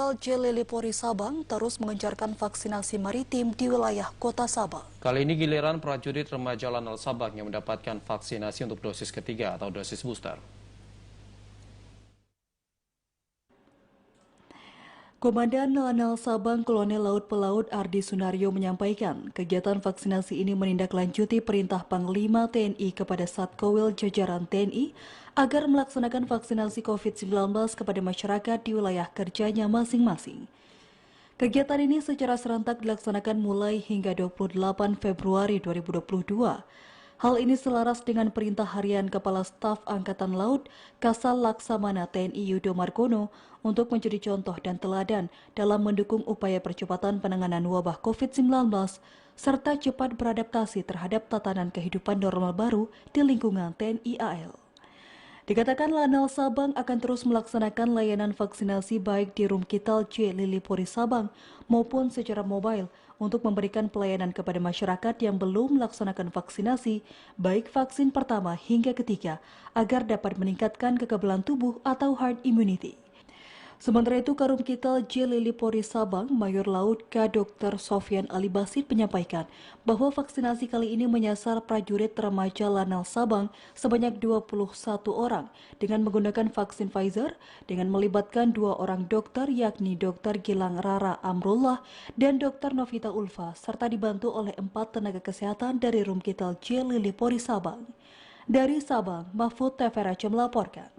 Rumkital Jelilipori Sabang terus mengencarkan vaksinasi maritim di wilayah kota Sabang. Kali ini giliran prajurit remaja Lanal Sabang yang mendapatkan vaksinasi untuk dosis ketiga atau dosis booster. Komandan Lanal Sabang Kolonel Laut Pelaut Ardi Sunario menyampaikan, kegiatan vaksinasi ini menindaklanjuti perintah Panglima TNI kepada Satkowil jajaran TNI agar melaksanakan vaksinasi COVID-19 kepada masyarakat di wilayah kerjanya masing-masing. Kegiatan ini secara serentak dilaksanakan mulai hingga 28 Februari 2022. Hal ini selaras dengan perintah harian Kepala Staf Angkatan Laut Kasal Laksamana TNI Yudo Margono untuk menjadi contoh dan teladan dalam mendukung upaya percepatan penanganan wabah COVID-19 serta cepat beradaptasi terhadap tatanan kehidupan normal baru di lingkungan TNI AL. Dikatakan Lanal Sabang akan terus melaksanakan layanan vaksinasi baik di Rumkital Jelilipori Sabang maupun secara mobile untuk memberikan pelayanan kepada masyarakat yang belum melaksanakan vaksinasi, baik vaksin pertama hingga ketiga, agar dapat meningkatkan kekebalan tubuh atau herd immunity. Sementara itu, Karumkital Jelilipori Sabang, Mayor Laut K. Dr. Sofyan Ali Basit menyampaikan bahwa vaksinasi kali ini menyasar prajurit remaja Lanal Sabang sebanyak 21 orang dengan menggunakan vaksin Pfizer dengan melibatkan 2 orang dokter yakni Dr. Gilang Rara Amrullah dan Dr. Novita Ulfa serta dibantu oleh 4 tenaga kesehatan dari Rumkital Jelilipori Sabang. Dari Sabang, Mahfud Teferaja melaporkan.